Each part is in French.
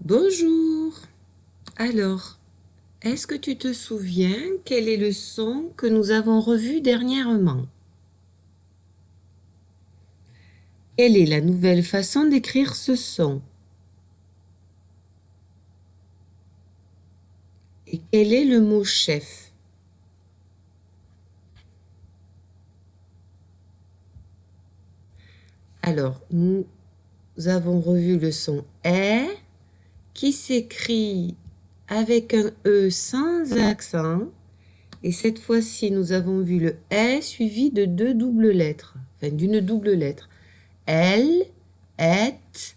Bonjour. Alors, est-ce que tu te souviens quel est le son que nous avons revu dernièrement? Quelle est la nouvelle façon d'écrire ce son? Et quel est le mot chef? Alors, nous avons revu le son est qui s'écrit avec un E sans accent. Et cette fois-ci, nous avons vu le est suivi de deux doubles lettres, enfin d'une double lettre. L, est,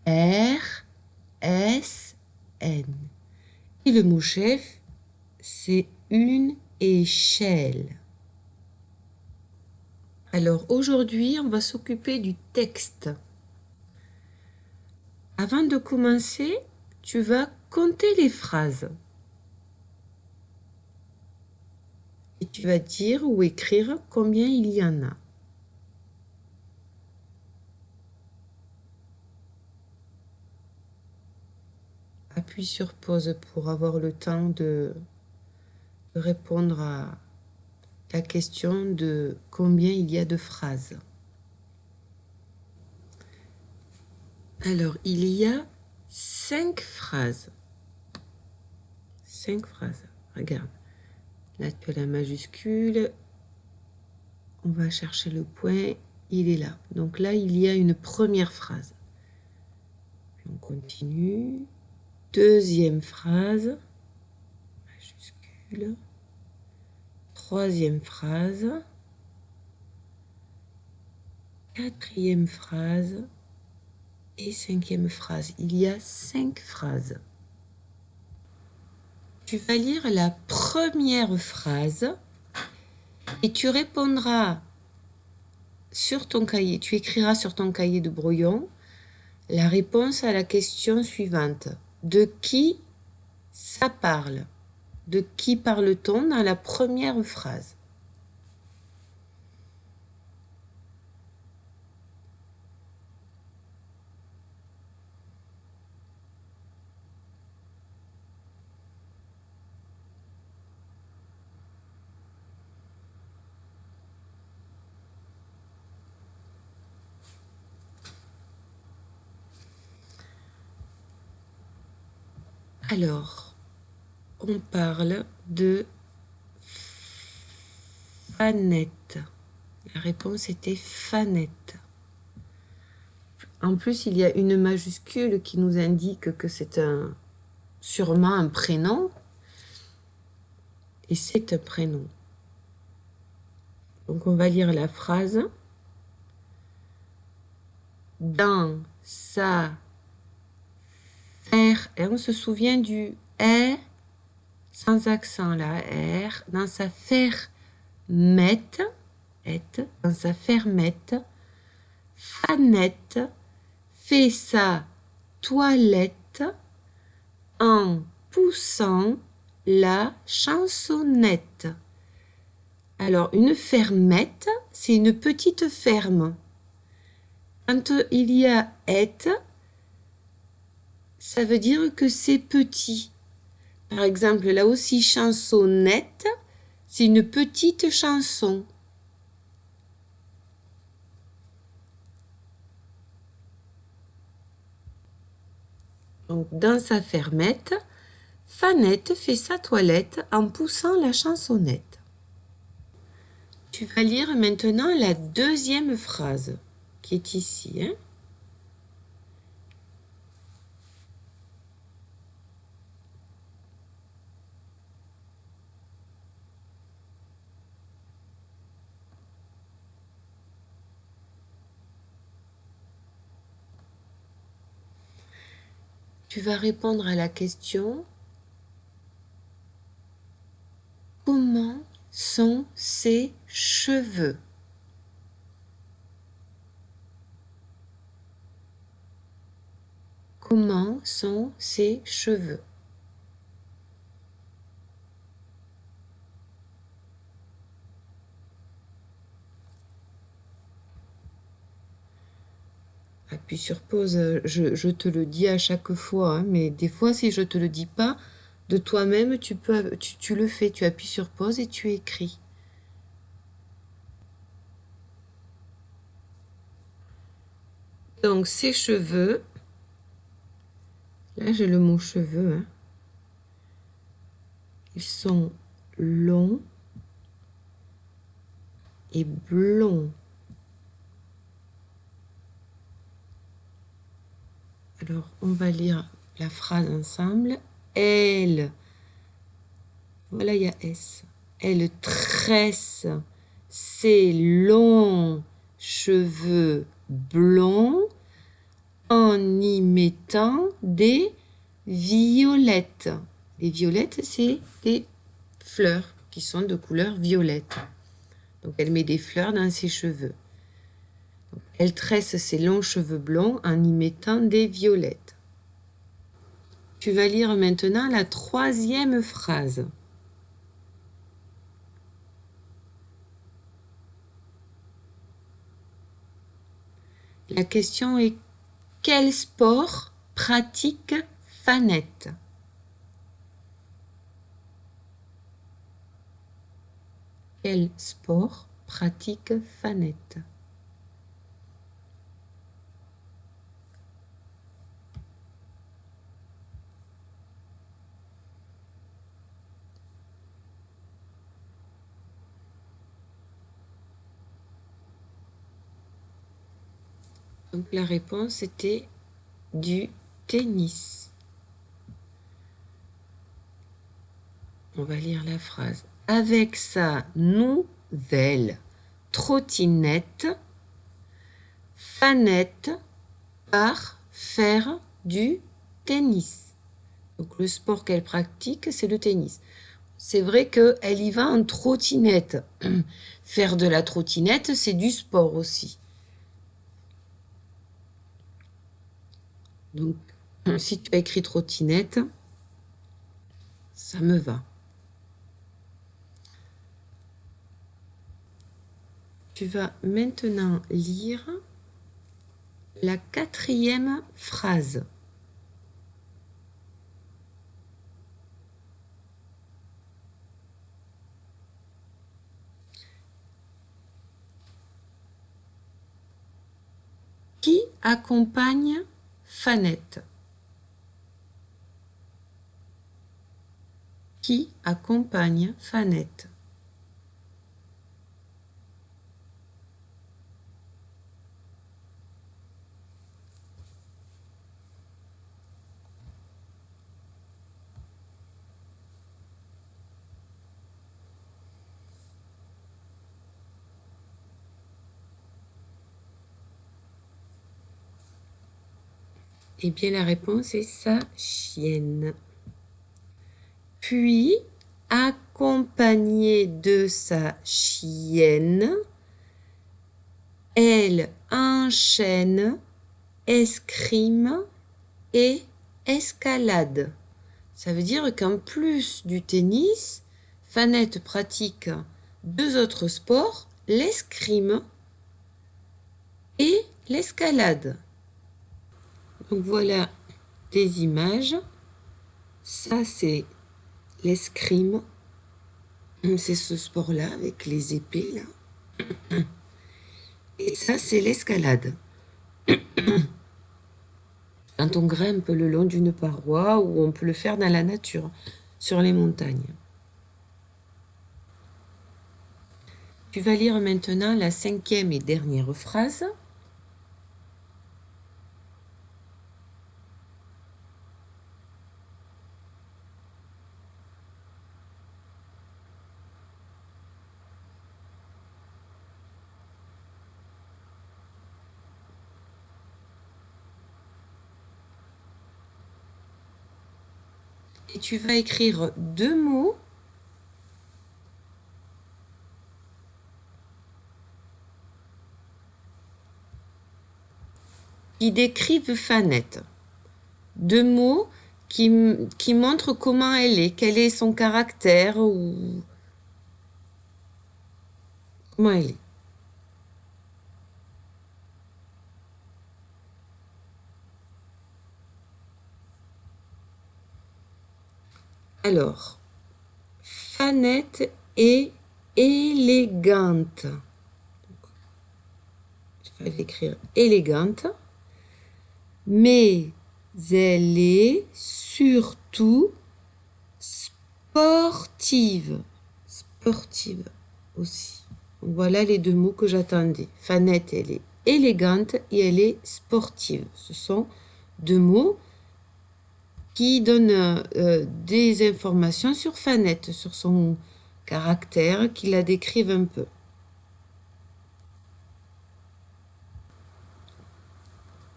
R, S, N. Et le mot chef, c'est une échelle. Alors aujourd'hui, on va s'occuper du texte. Avant de commencer, tu vas compter les phrases. Et tu vas dire ou écrire combien il y en a. Appuie sur pause pour avoir le temps de répondre à la question de combien il y a de phrases. Alors, il y a 5 phrases. 5 phrases. Regarde. Là, tu as la majuscule. On va chercher le point. Il est là. Donc là, il y a une première phrase. Puis on continue. Deuxième phrase. Majuscule. Troisième phrase. Quatrième phrase. Et cinquième phrase. Il y a 5 phrases. Tu vas lire la première phrase et tu répondras sur ton cahier, tu écriras sur ton cahier de brouillon la réponse à la question suivante. De qui ça parle? De qui parle-t-on dans la première phrase? Alors, on parle de Fanette. La réponse était Fanette. En plus, il y a une majuscule qui nous indique que c'est sûrement un prénom. Et c'est un prénom. Donc, on va lire la phrase. Dans sa faire, et on se souvient du est sans accent là, R, dans sa fermette, dans sa fermette, Fanette fait sa toilette en poussant la chansonnette. Alors, une fermette, c'est une petite ferme. Quand il y a est, ça veut dire que c'est petit. Par exemple, là aussi, chansonnette, c'est une petite chanson. Donc, dans sa fermette, Fanette fait sa toilette en poussant la chansonnette. Tu vas lire maintenant la deuxième phrase qui est ici. Tu vas répondre à la question: comment sont ses cheveux? Comment sont ses cheveux? appuies sur pause. Je te le dis à chaque fois, hein, mais des fois, si je te le dis pas, de toi-même, tu le fais. Tu appuies sur pause et tu écris. Donc, ses cheveux, là j'ai le mot cheveux, hein. Ils sont longs et blonds. Alors, on va lire la phrase ensemble. Elle, voilà, il y a S. Elle tresse ses longs cheveux blonds en y mettant des violettes. Les violettes, c'est des fleurs qui sont de couleur violette. Donc, elle met des fleurs dans ses cheveux. Donc, elle tresse ses longs cheveux blonds en y mettant des violettes. Tu vas lire maintenant la troisième phrase. La question est: quel sport pratique Fanette? Quel sport pratique Fanette? Donc la réponse était du tennis. On va lire la phrase. Avec sa nouvelle trottinette, Fanette part faire du tennis. Donc le sport qu'elle pratique, c'est le tennis. C'est vrai qu'elle y va en trottinette. Faire de la trottinette, c'est du sport aussi. Donc, si tu as écrit trottinette, ça me va. Tu vas maintenant lire la quatrième phrase. Qui accompagne Fanette? Qui accompagne Fanette? Eh bien, la réponse est sa chienne. Puis, accompagnée de sa chienne, elle enchaîne escrime et escalade. Ça veut dire qu'en plus du tennis, Fanette pratique deux autres sports, l'escrime et l'escalade. Donc voilà des images. Ça, c'est l'escrime. C'est ce sport-là avec les épées, là. Et ça, c'est l'escalade. Quand on grimpe le long d'une paroi, ou on peut le faire dans la nature, sur les montagnes. Tu vas lire maintenant la cinquième et dernière phrase. Et tu vas écrire deux mots qui décrivent Fanette. Deux mots qui montrent comment elle est, quel est son caractère ou comment elle est. Alors, Fanette est élégante. Je vais écrire élégante. Mais elle est surtout sportive. Sportive aussi. Donc, voilà les deux mots que j'attendais. Fanette, elle est élégante et elle est sportive. Ce sont deux mots qui donnent des informations sur Fanette, sur son caractère, qui la décrivent un peu.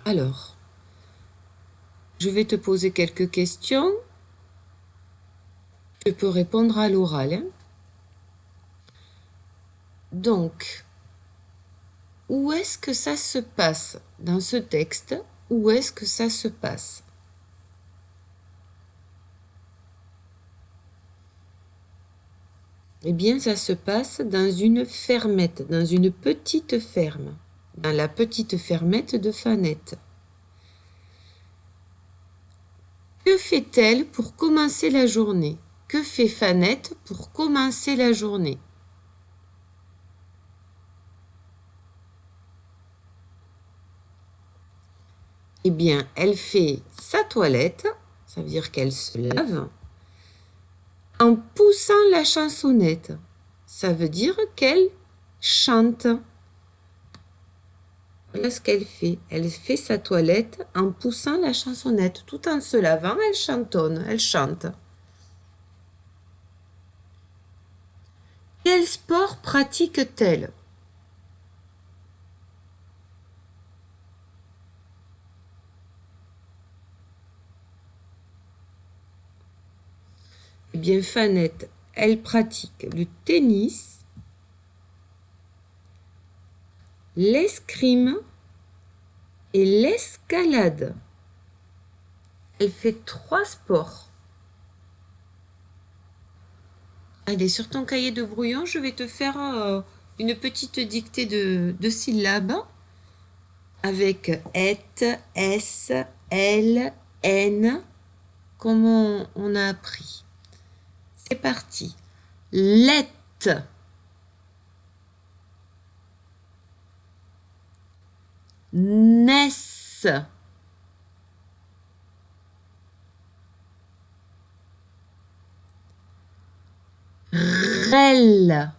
Alors, je vais te poser quelques questions. Tu peux répondre à l'oral, hein. Donc, où est-ce que ça se passe dans ce texte? Où est-ce que ça se passe? Eh bien, ça se passe dans une fermette, dans une petite ferme, dans la petite fermette de Fanette. Que fait-elle pour commencer la journée? Que fait Fanette pour commencer la journée? Eh bien, elle fait sa toilette, ça veut dire qu'elle se lave, en poussant la chansonnette. Ça veut dire qu'elle chante. Voilà ce qu'elle fait. Elle fait sa toilette en poussant la chansonnette. Tout en se lavant, elle chantonne, elle chante. Quel sport pratique-t-elle? Eh bien, Fanette, elle pratique le tennis, l'escrime et l'escalade. Elle fait 3 sports. Allez, sur ton cahier de brouillon, je vais te faire une petite dictée de syllabes avec et, s, l, n, comme on a appris. C'est parti. Lette, nesse, rel,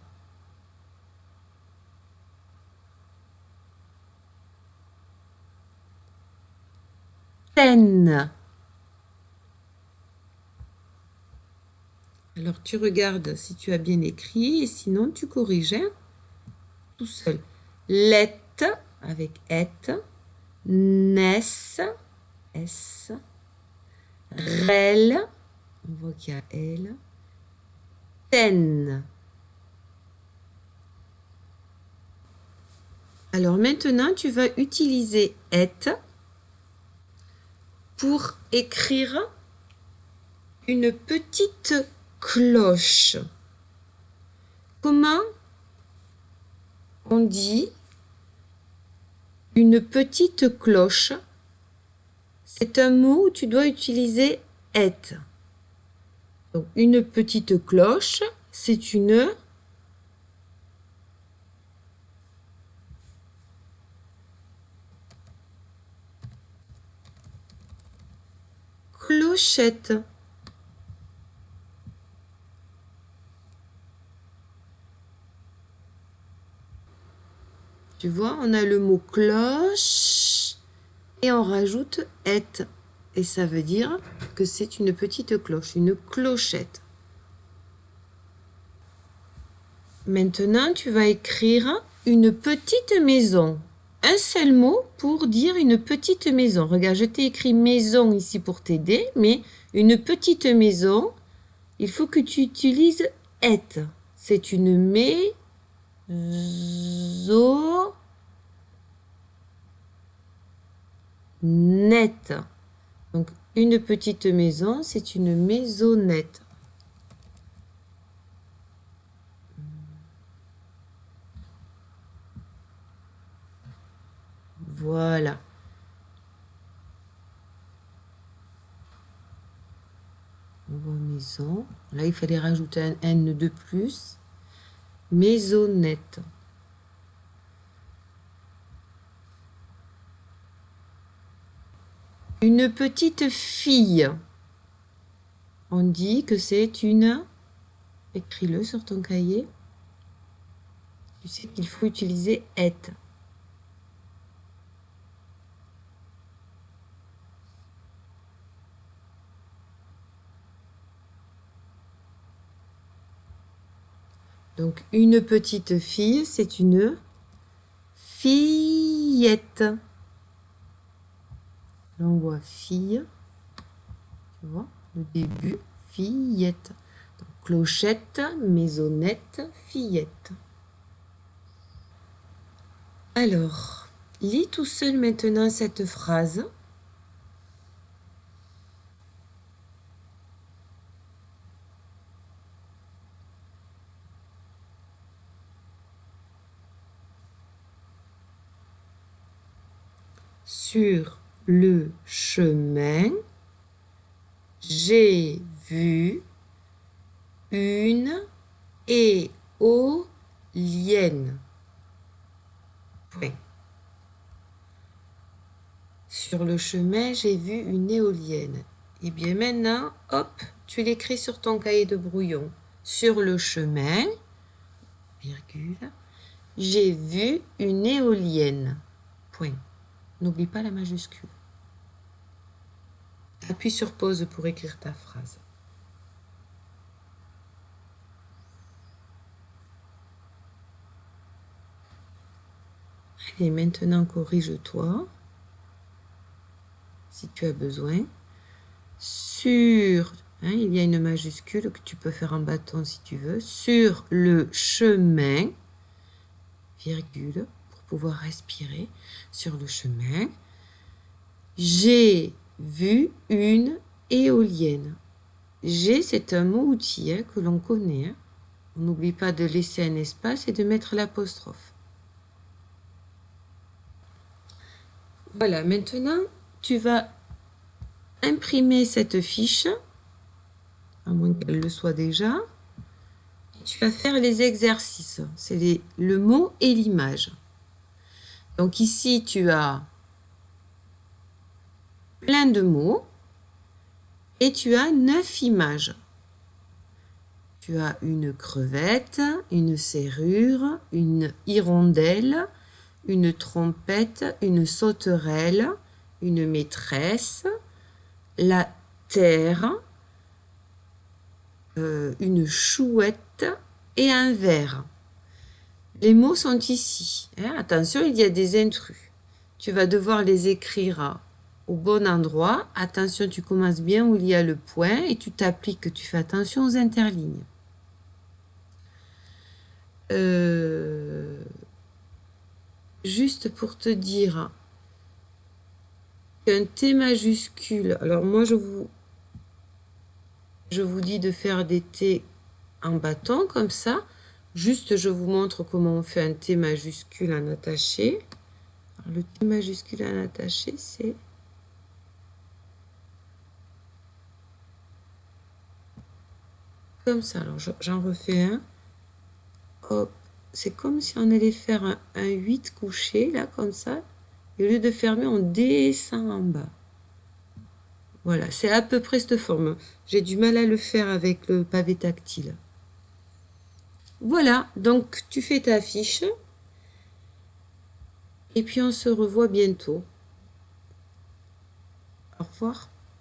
ten. Alors tu regardes si tu as bien écrit et sinon tu corriges, hein, tout seul. Lette avec et, nesse, s, rel, on voit qu'il y a L, ten. Alors maintenant, tu vas utiliser et pour écrire une petite cloche. Comment on dit une petite cloche? C'est un mot où tu dois utiliser et. Donc, une petite cloche, c'est une clochette. Tu vois, on a le mot cloche et on rajoute et. Et ça veut dire que c'est une petite cloche, une clochette. Maintenant, tu vas écrire une petite maison. Un seul mot pour dire une petite maison. Regarde, je t'ai écrit maison ici pour t'aider, mais une petite maison, il faut que tu utilises et. C'est une maisonnette. Donc, une petite maison, c'est une maisonnette. Voilà. On voit Maison. Là, il fallait rajouter un N de plus. Maisonnette. Une petite fille. On dit que c'est une... Écris-le sur ton cahier. Tu sais qu'il faut utiliser « être ». Donc, une petite fille, c'est une fillette. Là, on voit fille. Tu vois, le début, fillette. Donc, clochette, maisonnette, fillette. Alors, lis tout seul maintenant cette phrase. Sur le chemin, j'ai vu une éolienne. Point. Sur le chemin, j'ai vu une éolienne. Et bien maintenant, hop, tu l'écris sur ton cahier de brouillon. Sur le chemin, virgule, j'ai vu une éolienne. Point. N'oublie pas la majuscule. Appuie sur pause pour écrire ta phrase. Allez, maintenant corrige-toi, si tu as besoin. Sur, il y a une majuscule que tu peux faire en bâton si tu veux. Sur le chemin, virgule, pour pouvoir respirer. Sur le chemin, j'ai vu une éolienne. J'ai, c'est un mot outil que l'on connaît. On n'oublie pas de laisser un espace et de mettre l'apostrophe. Voilà, maintenant, tu vas imprimer cette fiche, à moins qu'elle le soit déjà. Et tu vas faire les exercices. C'est le mot et l'image. Donc ici, tu as plein de mots et tu as 9 images. Tu as une crevette, une serrure, une hirondelle, une trompette, une sauterelle, une maîtresse, la terre, une chouette et un verre. Les mots sont ici. Attention, il y a des intrus. Tu vas devoir les écrire au bon endroit. Attention, tu commences bien où il y a le point et tu t'appliques, tu fais attention aux interlignes. Juste pour te dire qu'un T majuscule, alors moi je vous dis de faire des T en bâton comme ça. Juste je vous montre comment on fait un T majuscule en attaché. Alors, le T majuscule en attaché, c'est comme ça. Alors j'en refais un. Hop. C'est comme si on allait faire un 8 couché, là, comme ça. Et au lieu de fermer, on descend en bas. Voilà, c'est à peu près cette forme. J'ai du mal à le faire avec le pavé tactile. Voilà, donc tu fais ta fiche. Et puis on se revoit bientôt. Au revoir.